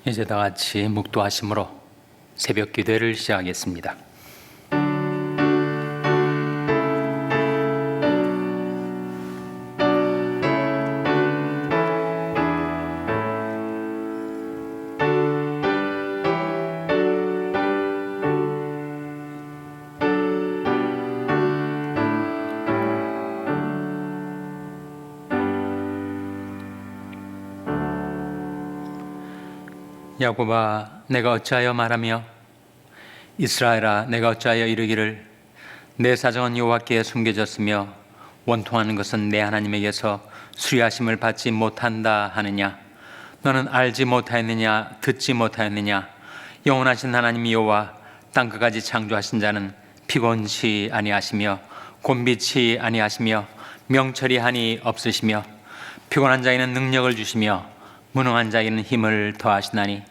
이제 다 같이 묵도하심으로 새벽 기도를 시작하겠습니다. 야곱아, 내가 어찌하여 말하며 이스라엘아, 내가 어찌하여 이르기를 내 사정은 여호와께 숨겨졌으며 원통하는 것은 내 하나님에게서 수리하심을 받지 못한다 하느냐? 너는 알지 못하였느냐? 듣지 못하였느냐? 영원하신 하나님 여호와 땅 끝까지 창조하신 자는 피곤치 아니하시며 곤비치 아니하시며 명철이 한이 없으시며 피곤한 자에게는 능력을 주시며 무능한 자에게는 힘을 더하시나니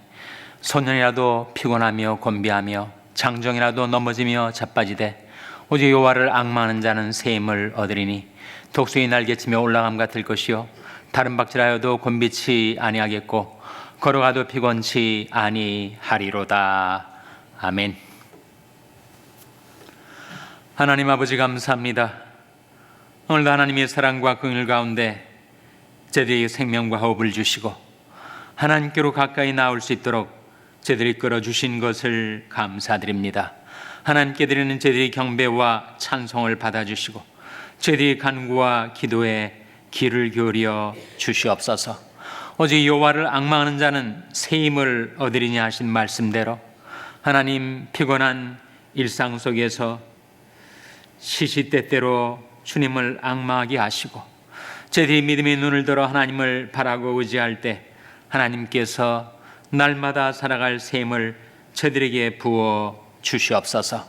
소년이라도 피곤하며 곤비하며 장정이라도 넘어지며 자빠지되 오직 여호와를 앙망하는 자는 새 힘을 얻으리니 독수리 날개치며 올라감 같을 것이요 다른 박질하여도 곤비치 아니하겠고 걸어가도 피곤치 아니하리로다. 아멘. 하나님 아버지 감사합니다. 오늘도 하나님의 사랑과 긍휼 가운데 저희들에게 생명과 호흡을 주시고 하나님께로 가까이 나올 수 있도록 저희들이 끌어주신 것을 감사드립니다. 하나님께 드리는 저희들의 경배와 찬송을 받아주시고 저희들의 간구와 기도에 귀를 기울여 주시옵소서. 오직 여호와를 앙망하는 자는 새 힘을 얻으리냐 하신 말씀대로 하나님, 피곤한 일상 속에서 시시때때로 주님을 앙망하게 하시고 저희들이 믿음의 눈을 들어 하나님을 바라고 의지할 때 하나님께서 날마다 살아갈 새 힘을 저희들에게 부어 주시옵소서.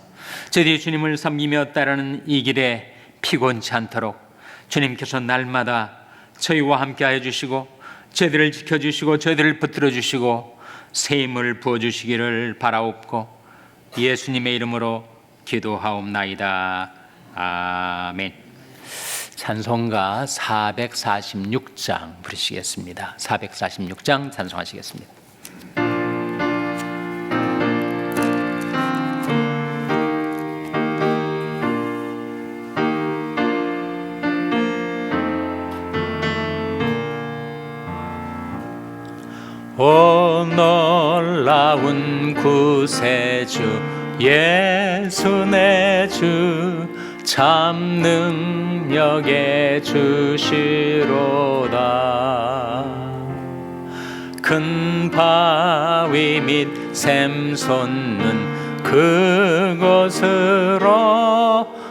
저희들이 주님을 섬기며 따르는 이 길에 피곤치 않도록 주님께서 날마다 저희와 함께하여 주시고 저희들을 지켜주시고 저희들을 붙들어 주시고 새 힘을 부어 주시기를 바라옵고 예수님의 이름으로 기도하옵나이다. 아멘. 찬송가 446장 부르시겠습니다. 446장 찬송하시겠습니다. 오 놀라운 구세주 예수 내 주 참 능력의 주시로다. 큰 바위 밑 샘솟는 그곳으로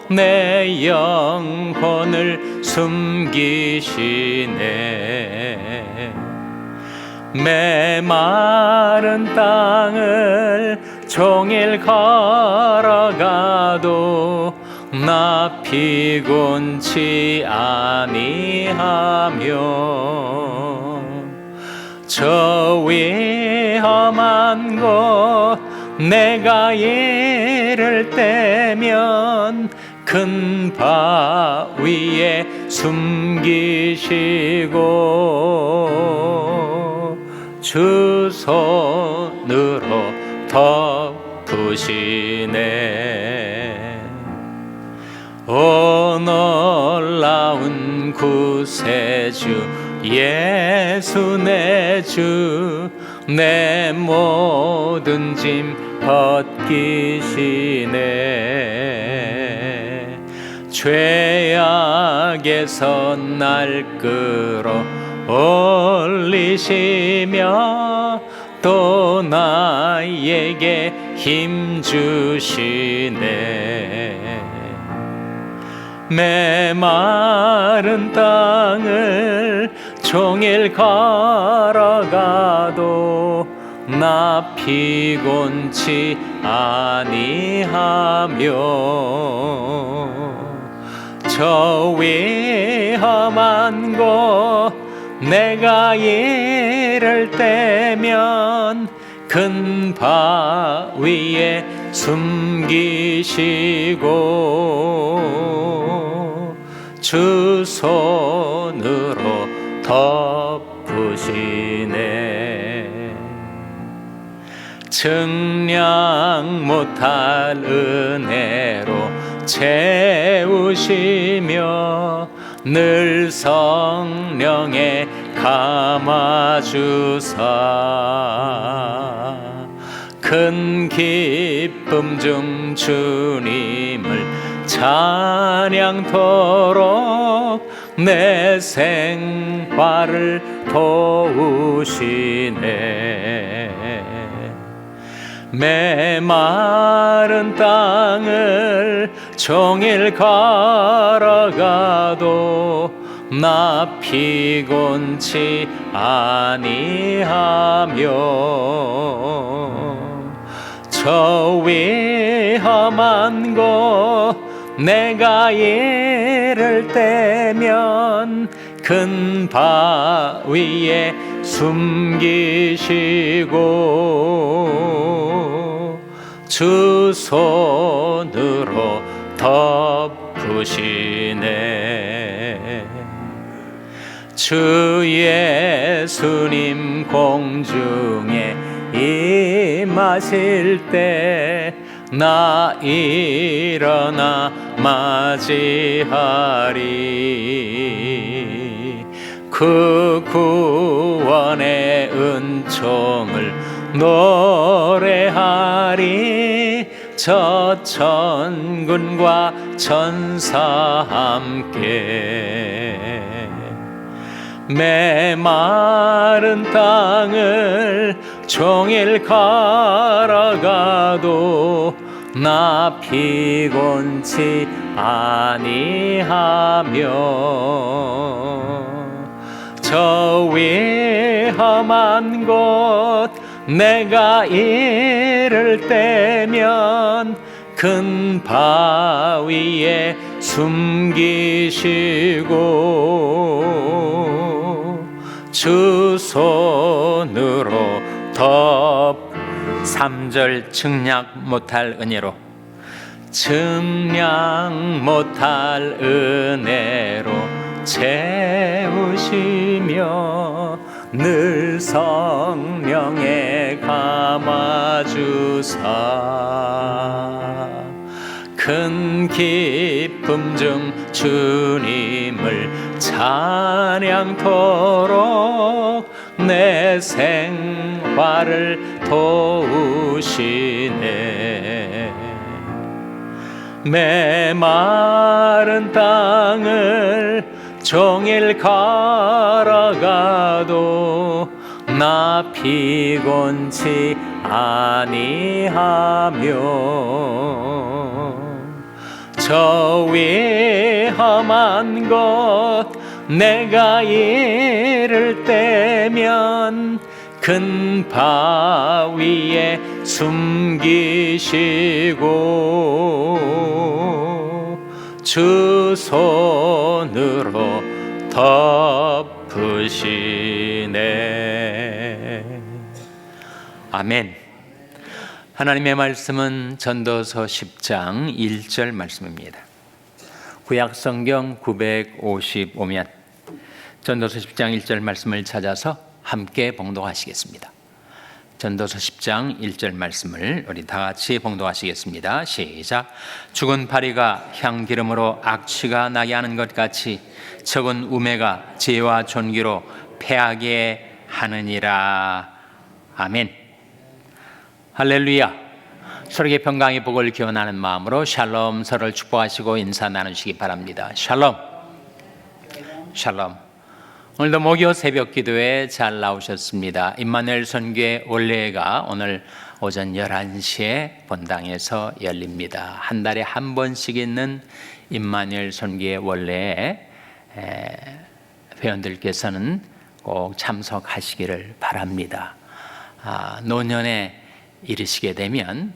내 영혼을 숨기시네. 메마른 땅을 종일 걸어가도 나 피곤치 아니하며 저 위험한 곳 내가 이를 때면 큰 바위에 숨기시고 주 손으로 덮으시네. 오 놀라운 구세주 예수 내 주 내 모든 짐 벗기시네. 죄악에서 날 끌어 올리시며 또 나에게 힘 주시네. 메마른 땅을 종일 걸어가도 나 피곤치 아니하며 저 위험한 곳 내가 이를 때면 큰 바위에 숨기시고 주 손으로 덮으시네. 증량 못할 은혜로 채우시며 늘 성령에 감아주사 큰 기쁨 중 주님을 찬양토록 내 생활을 도우시네. 메마른 땅을 종일 걸어가도 나 피곤치 아니하며 저 위험한 곳 내가 이를 때면 큰 바위에 숨기시고 주 손으로 덮으시네. 주 예수님 공중에 임하실 때 나 일어나 맞이하리. 그 구원의 은총을 노래하리. 저 천군과 천사 함께 메마른 땅을 종일 걸어가도 나 피곤치 아니하며 저 위험한 곳 내가 이를 때면 큰 바위에 숨기시고 주 손으로 3절 증량 못할 은혜로 증량 못할 은혜로 채우시며 늘 성령에 감아주사 큰 기쁨 중 주님을 찬양토록 내 생활을 도우시네. 메마른 땅을 종일 걸어가도 나 피곤치 아니하며 저 위험한 곳 내가 이를 때면 큰 바위에 숨기시고 주 손으로 덮으시네. 아멘. 하나님의 말씀은 전도서 10장 1절 말씀입니다. 구약성경 955면 전도서 10장 1절 말씀을 찾아서 함께 봉독하시겠습니다. 전도서 10장 1절 말씀을 우리 다 같이 봉독하시겠습니다. 시작. 죽은 파리가 향기름으로 악취가 나게 하는 것 같이 적은 우매가 지혜와 존귀로 패하게 하느니라. 아멘. 할렐루야. 서로에게 평강의 복을 기원하는 마음으로 샬롬, 서로를 축복하시고 인사 나누시기 바랍니다. 샬롬. 샬롬. 오늘도 목요 새벽 기도에 잘 나오셨습니다. 임마누엘 선교회 원례가 오늘 오전 11시에 본당에서 열립니다. 한 달에 한 번씩 있는 임마누엘 선교회 원례에 회원들께서는 꼭 참석하시기를 바랍니다. 노년에 이르시게 되면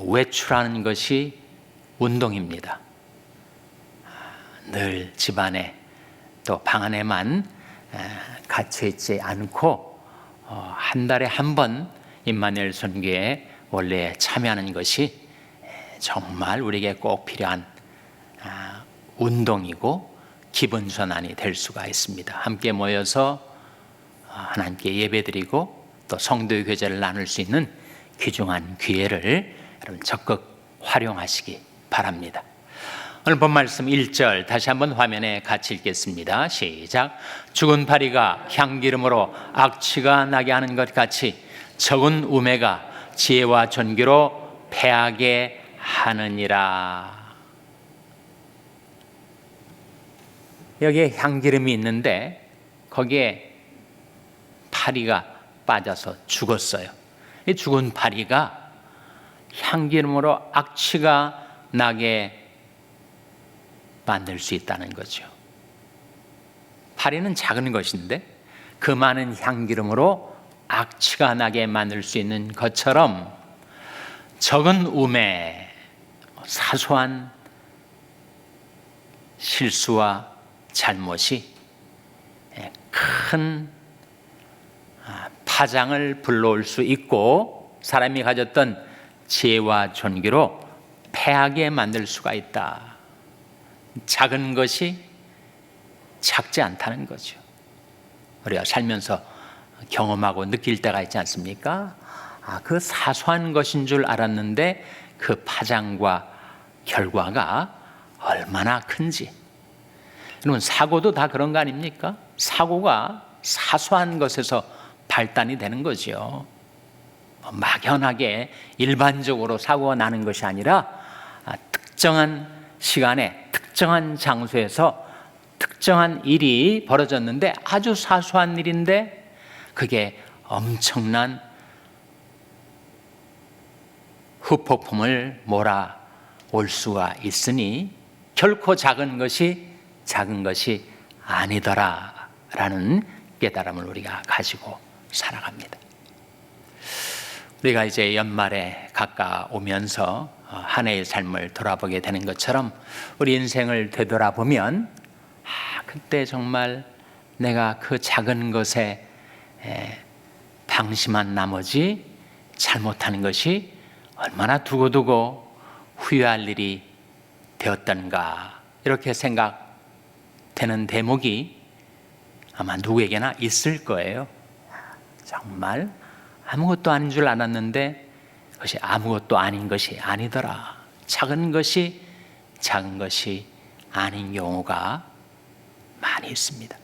외출하는 것이 운동입니다. 늘 집안에 또 방 안에만 갇혀 있지 않고 한 달에 한 번 임마누엘 선교회 원래에 참여하는 것이 정말 우리에게 꼭 필요한 운동이고 기분 전환이 될 수가 있습니다. 함께 모여서 하나님께 예배드리고 또 성도의 교제를 나눌 수 있는 귀중한 기회를 여러분 적극 활용하시기 바랍니다. 오늘 본 말씀 1절 다시 한번 화면에 같이 읽겠습니다. 시작. 죽은 파리가 향기름으로 악취가 나게 하는 것 같이 적은 우매가 지혜와 존귀로 패하게 하느니라. 여기에 향기름이 있는데 거기에 파리가 빠져서 죽었어요. 이 죽은 파리가 향기름으로 악취가 나게 만들 수 있다는 거죠. 파리는 작은 것인데 그 많은 향기름으로 악취가 나게 만들 수 있는 것처럼 적은 우매, 사소한 실수와 잘못이 큰 파장을 불러올 수 있고 사람이 가졌던 지혜와 존귀로 패하게 만들 수가 있다. 작은 것이 작지 않다는 거죠. 우리가 살면서 경험하고 느낄 때가 있지 않습니까? 그 사소한 것인 줄 알았는데 그 파장과 결과가 얼마나 큰지. 여러분, 사고도 다 그런 거 아닙니까? 사고가 사소한 것에서 발단이 되는 거죠. 막연하게 일반적으로 사고가 나는 것이 아니라 특정한 시간에 특정한 장소에서 특정한 일이 벌어졌는데 아주 사소한 일인데 그게 엄청난 후폭풍을 몰아올 수가 있으니 결코 작은 것이 아니더라라는 깨달음을 우리가 가지고 살아갑니다. 우리가 이제 연말에 가까우면서 한 해의 삶을 돌아보게 되는 것처럼 우리 인생을 되돌아보면 그때 정말 내가 그 작은 것에 방심한 나머지 잘못하는 것이 얼마나 두고두고 후회할 일이 되었던가 이렇게 생각되는 대목이 아마 누구에게나 있을 거예요. 정말 아무것도 아닌 줄 알았는데 그것이 아무것도 아닌 것이 아니더라. 작은 것이 아닌 경우가 많이 있습니다.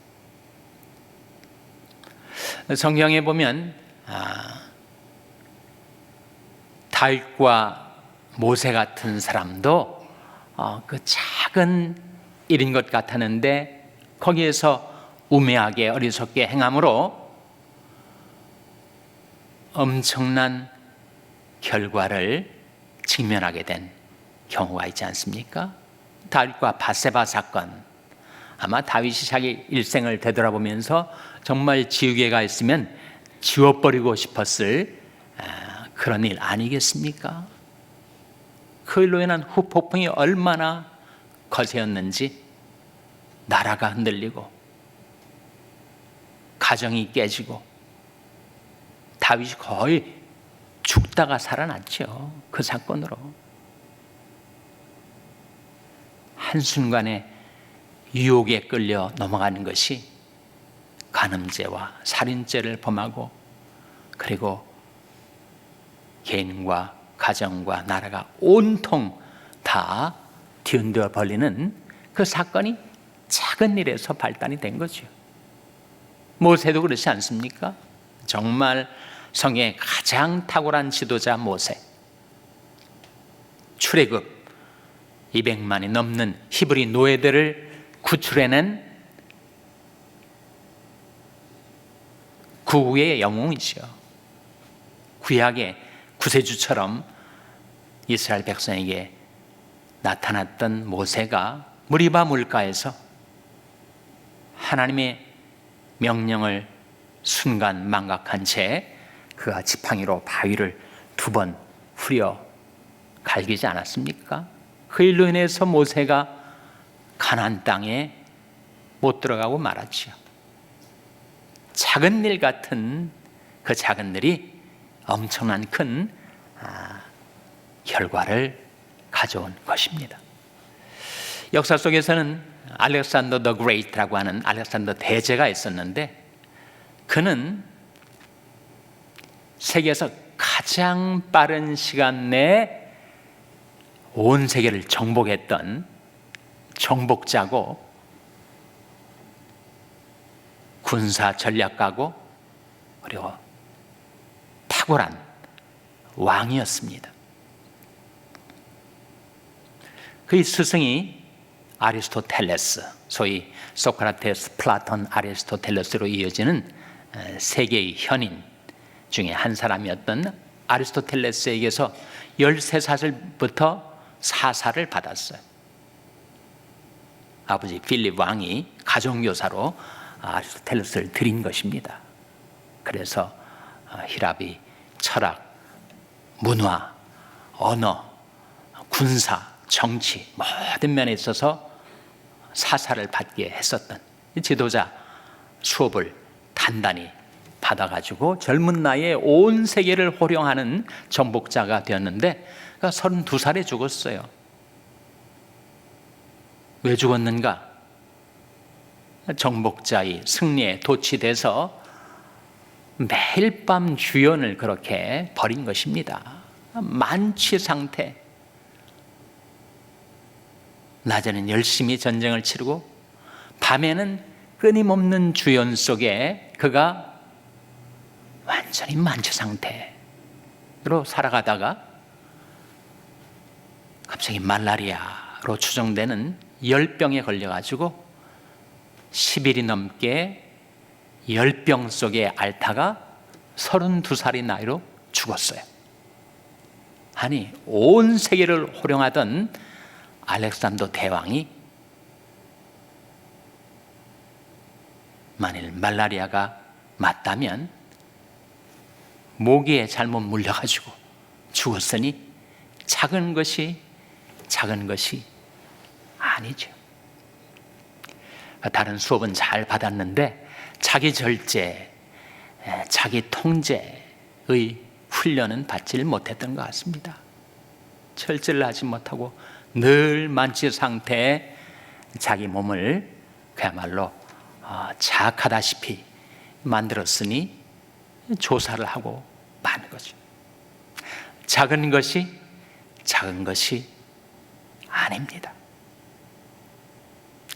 성경에 보면 다윗과 모세 같은 사람도 그 작은 일인 것 같았는데 거기에서 우매하게 어리석게 행함으로 엄청난 결과를 직면하게 된 경우가 있지 않습니까? 다윗과 밧세바 사건, 아마 다윗이 자기 일생을 되돌아보면서 정말 지우개가 있으면 지워버리고 싶었을 그런 일 아니겠습니까? 그 일로 인한 후폭풍이 얼마나 거세였는지 나라가 흔들리고 가정이 깨지고 다윗이 거의 죽다가 살아났죠. 그 사건으로. 한순간에 유혹에 끌려 넘어가는 것이 간음죄와 살인죄를 범하고 그리고 개인과 가정과 나라가 온통 다 뒤흔들어 버리는 그 사건이 작은 일에서 발단이 된 거죠. 모세도 그렇지 않습니까? 정말 성경의 가장 탁월한 지도자 모세, 출애굽 200만이 넘는 히브리 노예들을 구출해낸 구구의 영웅이죠. 구약의 구세주처럼 이스라엘 백성에게 나타났던 모세가 무리바 물가에서 하나님의 명령을 순간 망각한 채 그가 지팡이로 바위를 2번 후려 갈기지 않았습니까? 그 일로 인해서 모세가 가나안 땅에 못 들어가고 말았죠. 작은 일 같은 그 작은 일이 엄청난 큰 결과를 가져온 것입니다. 역사 속에서는 알렉산더 더 그레이트라고 하는 알렉산더 대제가 있었는데 그는 세계에서 가장 빠른 시간 내에 온 세계를 정복했던 정복자고 군사 전략가고 그리고 탁월한 왕이었습니다. 그의 스승이 아리스토텔레스, 소위 소크라테스, 플라톤, 아리스토텔레스로 이어지는 세계의 현인 중에 한 사람이었던 아리스토텔레스에게서 13살부터 사사를 받았어요. 아버지 필립 왕이 가정교사로 아리스토텔레스를 들인 것입니다. 그래서 히라비, 철학, 문화, 언어, 군사, 정치 모든 면에 있어서 사사를 받게 했었던 지도자 수업을 단단히 받아가지고 젊은 나이에 온 세계를 호령하는 정복자가 되었는데 32살에 죽었어요. 왜 죽었는가? 정복자의 승리에 도취돼서 매일 밤 주연을 그렇게 벌인 것입니다. 만취 상태. 낮에는 열심히 전쟁을 치르고 밤에는 끊임없는 주연 속에 그가 완전히 만취 상태로 살아가다가 갑자기 말라리아로 추정되는 열병에 걸려가지고 10일이 넘게 열병 속에 앓다가 32살의 나이로 죽었어요. 아니, 온 세계를 호령하던 알렉산더 대왕이 만일 말라리아가 맞다면 모기에 잘못 물려가지고 죽었으니 작은 것이 아니죠. 다른 수업은 잘 받았는데 자기 절제, 자기 통제의 훈련은 받지 못했던 것 같습니다. 절제를 하지 못하고 늘 만취 상태에 자기 몸을 그야말로 자학하다시피 만들었으니 조사를 하고 마는 거죠. 작은 것이 아닙니다.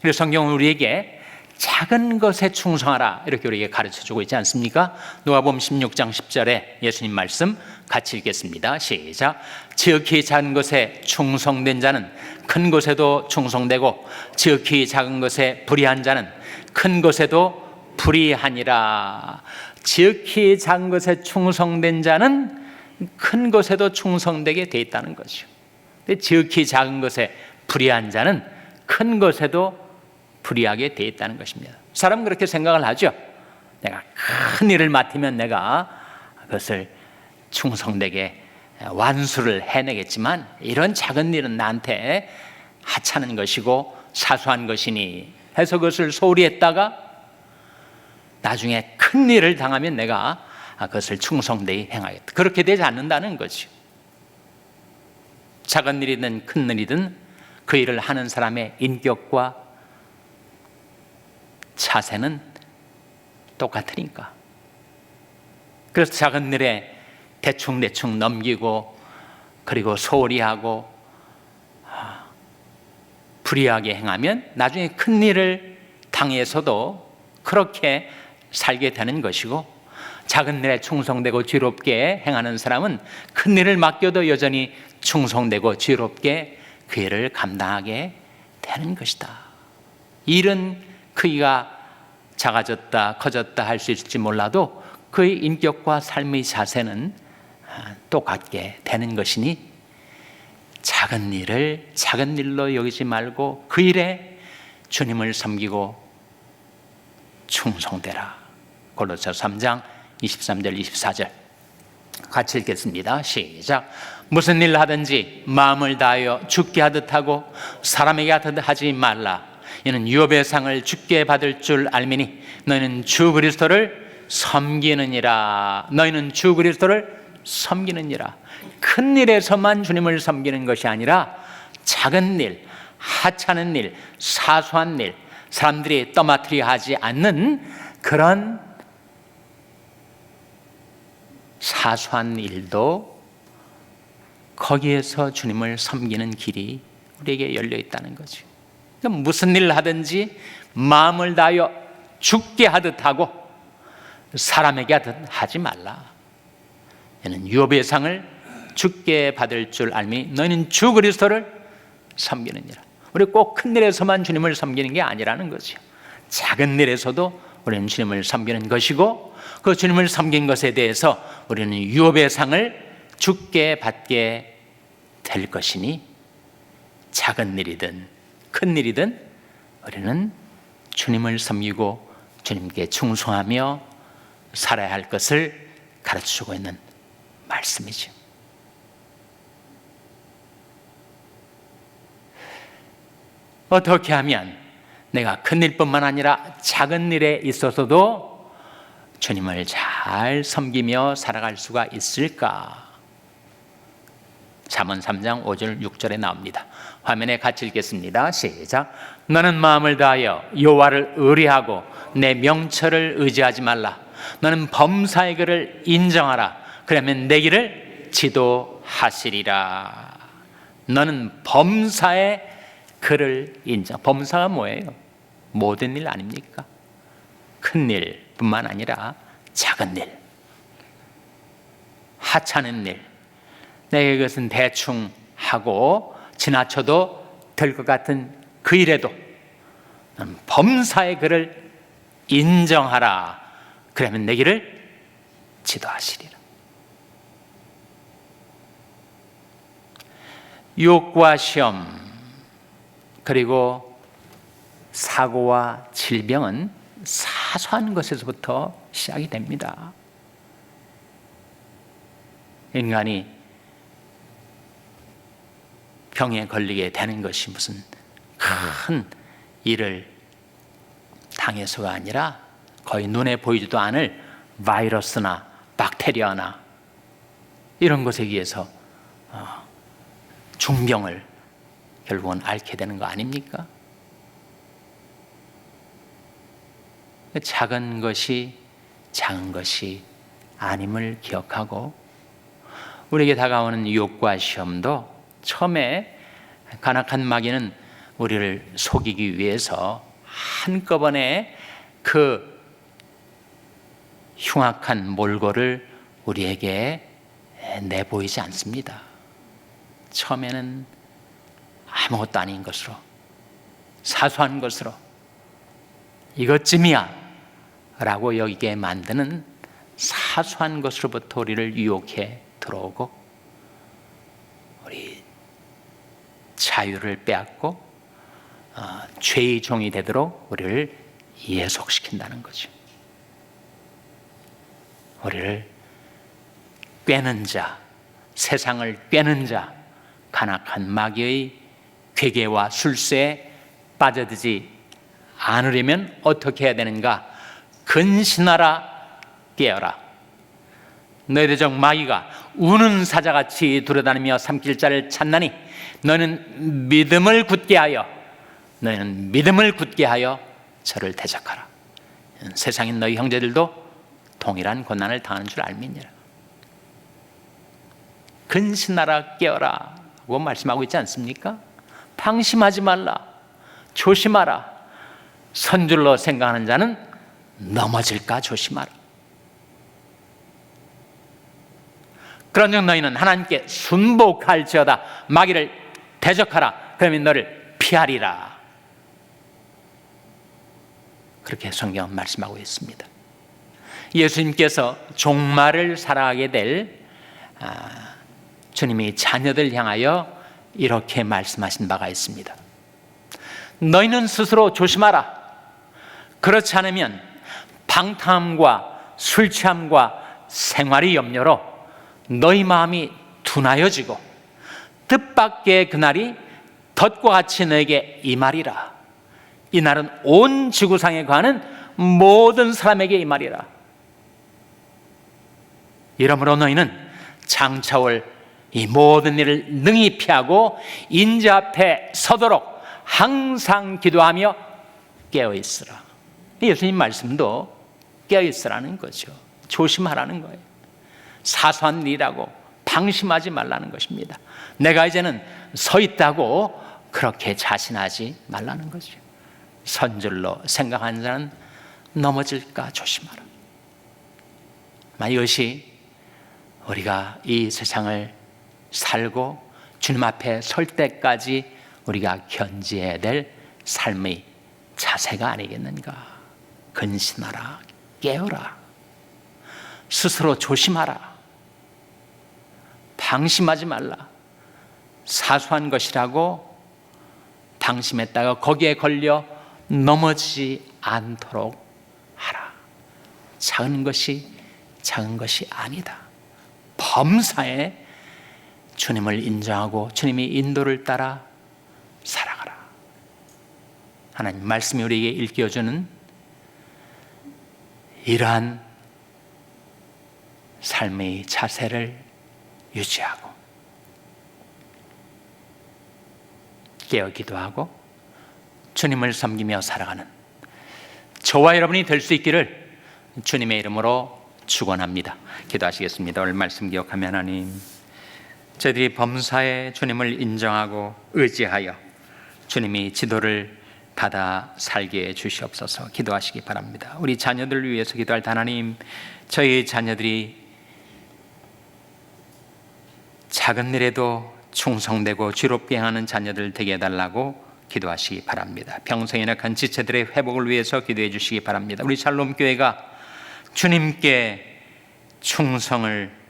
그래서 성경은 우리에게 작은 것에 충성하라 이렇게 우리에게 가르쳐주고 있지 않습니까? 누가복음 16장 10절에 예수님 말씀 같이 읽겠습니다. 시작. 지극히 작은 것에 충성된 자는 큰 것에도 충성되고 지극히 작은 것에 불의한 자는 큰 것에도 불의하니라. 지극히 작은 것에 충성된 자는 큰 것에도 충성되게 돼 있다는 것이죠. 근데 지극히 작은 것에 불의한 자는 큰 것에도 불의하게 돼 있다는 것입니다. 사람은 그렇게 생각을 하죠. 내가 큰 일을 맡으면 내가 그것을 충성되게 완수를 해내겠지만 이런 작은 일은 나한테 하찮은 것이고 사소한 것이니 해서 그것을 소홀히 했다가 나중에 큰 일을 당하면 내가 그것을 충성되게 행하겠다. 그렇게 되지 않는다는 거죠. 작은 일이든 큰 일이든 그 일을 하는 사람의 인격과 자세는 똑같으니까. 그래서 작은 일에 대충 넘기고 그리고 소홀히 하고 불의하게 행하면 나중에 큰 일을 당해서도 그렇게 살게 되는 것이고, 작은 일에 충성되고 지혜롭게 행하는 사람은 큰 일을 맡겨도 여전히 충성되고 지혜롭게 그 일을 감당하게 되는 것이다. 일은 그이가 작아졌다 커졌다 할 수 있을지 몰라도 그의 인격과 삶의 자세는 똑같게 되는 것이니 작은 일을 작은 일로 여기지 말고 그 일에 주님을 섬기고 충성되라. 골로새서 3장 23절 24절 같이 읽겠습니다. 시작. 무슨 일을 하든지 마음을 다하여 주께 하듯 하고 사람에게 하듯 하지 말라. 이는 유업의 상을 주께 받을 줄 알미니 너희는 주 그리스도를 섬기느니라. 너희는 주 그리스도를 섬기느니라. 큰 일에서만 주님을 섬기는 것이 아니라 작은 일, 하찮은 일, 사소한 일, 사람들이 떠맡으려 하지 않는 그런 사소한 일도 거기에서 주님을 섬기는 길이 우리에게 열려 있다는 거죠. 그러니까 무슨 일을 하든지 마음을 다하여 죽게 하듯 하고 사람에게 하듯 하지 말라. 이는 유업의 상을 죽게 받을 줄 알미 너희는 주 그리스도를 섬기느니라. 우리 꼭 큰 일에서만 주님을 섬기는 게 아니라는 거죠. 작은 일에서도 우리는 주님을 섬기는 것이고, 그 주님을 섬긴 것에 대해서 우리는 유업의 상을 죽게 받게 될 것이니, 작은 일이든 큰 일이든 우리는 주님을 섬기고 주님께 충성하며 살아야 할 것을 가르치고 있는 말씀이죠. 어떻게 하면 내가 큰 일뿐만 아니라 작은 일에 있어서도 주님을 잘 섬기며 살아갈 수가 있을까? 잠언 3장 5절 6절에 나옵니다. 화면에 같이 읽겠습니다. 시작. 너는 마음을 다하여 여호와를 의뢰하고 내 명철을 의지하지 말라. 너는 범사의 글을 인정하라. 그러면 내 길을 지도하시리라. 너는 범사의 글을 인정. 범사가 뭐예요? 모든 일 아닙니까? 큰 일뿐만 아니라 작은 일, 하찮은 일, 내게 그것은 대충 하고 지나쳐도 될 것 같은 그 일에도 범사의 글을 인정하라. 그러면 내 길을 지도하시리라. 유혹과 시험, 그리고 사고와 질병은 사소한 것에서부터 시작이 됩니다. 인간이 병에 걸리게 되는 것이 무슨 큰 일을 당해서가 아니라 거의 눈에 보이지도 않을 바이러스나 박테리아나 이런 것에 의해서 중병을 결국은 앓게 되는 거 아닙니까? 작은 것이 아님을 기억하고, 우리에게 다가오는 유혹과 시험도 처음에 간악한 마귀는 우리를 속이기 위해서 한꺼번에 그 흉악한 몰골을 우리에게 내보이지 않습니다. 처음에는 아무것도 아닌 것으로, 사소한 것으로 이것쯤이야 라고 여기게 만드는 사소한 것으로부터 우리를 유혹해 들어오고, 우리 자유를 빼앗고 죄의 종이 되도록 우리를 예속시킨다는 거죠. 우리를 꿰는 자, 세상을 꿰는 자, 간악한 마귀의 괴계와 술수에 빠져들지 않으려면 어떻게 해야 되는가? 근신하라, 깨어라. 너희 대적 마귀가 우는 사자같이 돌아다니며 삼킬 자를 찾나니 너희는 믿음을 굳게 하여 저를 대적하라. 세상인 너희 형제들도 동일한 고난을 당하는 줄 알미니라. 근신하라, 깨어라 고 말씀하고 있지 않습니까? 방심하지 말라, 조심하라. 선줄로 생각하는 자는 넘어질까 조심하라. 그런즉 너희는 하나님께 순복할지어다. 마귀를 대적하라. 그러면 너를 피하리라. 그렇게 성경은 말씀하고 있습니다. 예수님께서 종말을 살아가게 될 주님이 자녀들 향하여 이렇게 말씀하신 바가 있습니다. 너희는 스스로 조심하라. 그렇지 않으면 방탕함과 술 취함과 생활의 염려로 너희 마음이 둔하여지고 뜻밖의 그날이 덫과 같이 너에게 임하리라. 이 날은 온 지구상에 거하는 모든 사람에게 임하리라. 이러므로 너희는 장차올 이 모든 일을 능히 피하고 인자 앞에 서도록 항상 기도하며 깨어있으라. 예수님 말씀도 깨어있으라는 거죠. 조심하라는 거예요. 사소한 일이라고 방심하지 말라는 것입니다. 내가 이제는 서 있다고 그렇게 자신하지 말라는 거죠. 선줄로 생각하는 자는 넘어질까 조심하라. 이것이 우리가 이 세상을 살고 주님 앞에 설 때까지 우리가 견지해야 될 삶의 자세가 아니겠는가. 근신하라, 깨어라, 스스로 조심하라, 방심하지 말라. 사소한 것이라고 방심했다가 거기에 걸려 넘어지지 않도록 하라. 작은 것이 아니다. 범사에 주님을 인정하고 주님의 인도를 따라 살아가라. 하나님 말씀이 우리에게 일깨워주는 이러한 삶의 자세를 유지하고 깨어 기도하고 주님을 섬기며 살아가는 저와 여러분이 될 수 있기를 주님의 이름으로 축원합니다. 기도하시겠습니다. 오늘 말씀 기억하며 하나님, 저희들이 범사에 주님을 인정하고 의지하여 주님이 지도를 받아 살게 해 주시옵소서. 기도하시기 바랍니다. 우리 자녀들을 위해서 기도할 때 하나님, 저희 자녀들이 작은 일에도 충성되고 지롭게 행하는 자녀들 되게 해달라고 기도하시기 바랍니다. 평생에 낙한 지체들의 회복을 위해서 기도해 주시기 바랍니다. 우리 샬롬 교회가 주님께 충성을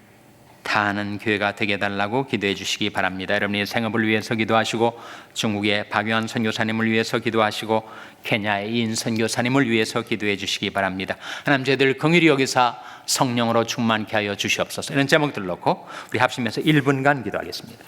다하는 교회가 되게 해달라고 기도해 주시기 바랍니다. 여러분의 생업을 위해서 기도하시고, 중국의 박유한 선교사님을 위해서 기도하시고, 케냐의 이인 선교사님을 위해서 기도해 주시기 바랍니다. 하나님, 저희들 긍휼히 여기사 성령으로 충만케 하여 주시옵소서. 이런 제목들 놓고 우리 합심해서 1분간 기도하겠습니다.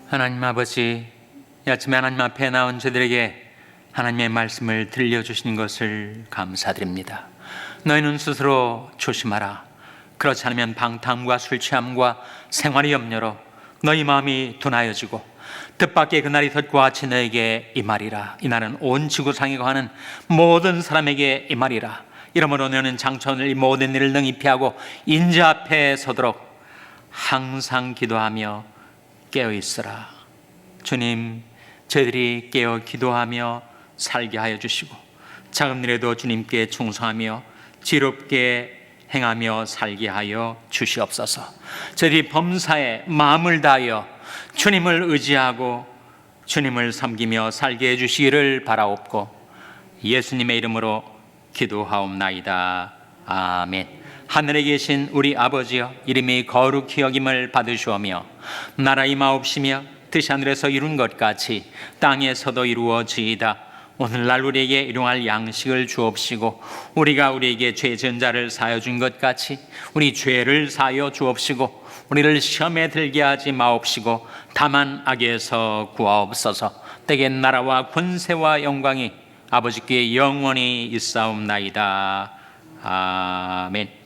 하나님 아버지, 이 아침에 하나님 앞에 나온 저들에게 하나님의 말씀을 들려주시는 것을 감사드립니다. 너희는 스스로 조심하라. 그렇지 않으면 방탕과 술 취함과 생활의 염려로 너희 마음이 둔하여지고 뜻밖의 그날이 덧과 같이 너에게 임하리라. 이 날은 온 지구상에 거하는 모든 사람에게 임하리라. 이러므로 너는 장차오늘 이 모든 일을 능히 피하고 인자 앞에 서도록 항상 기도하며 깨어 있으라. 주님, 저희들이 깨어 기도하며 살게 하여 주시고, 작은 일에도 주님께 충성하며 지롭게 행하며 살게 하여 주시옵소서. 저희들이 범사에 마음을 다하여 주님을 의지하고 주님을 섬기며 살게 해주시기를 바라옵고, 예수님의 이름으로 기도하옵나이다. 아멘. 하늘에 계신 우리 아버지여, 이름이 거룩히 여김을 받으시오며 나라 임하옵시며 뜻이 하늘에서 이룬 것 같이 땅에서도 이루어지이다. 오늘날 우리에게 일용할 양식을 주옵시고, 우리가 우리에게 죄 지은 자를 사하여 준 것 같이 우리 죄를 사하여 주옵시고, 우리를 시험에 들게 하지 마옵시고 다만 악에서 구하옵소서. 때에 나라와 권세와 영광이 아버지께 영원히 있사옵나이다. 아멘.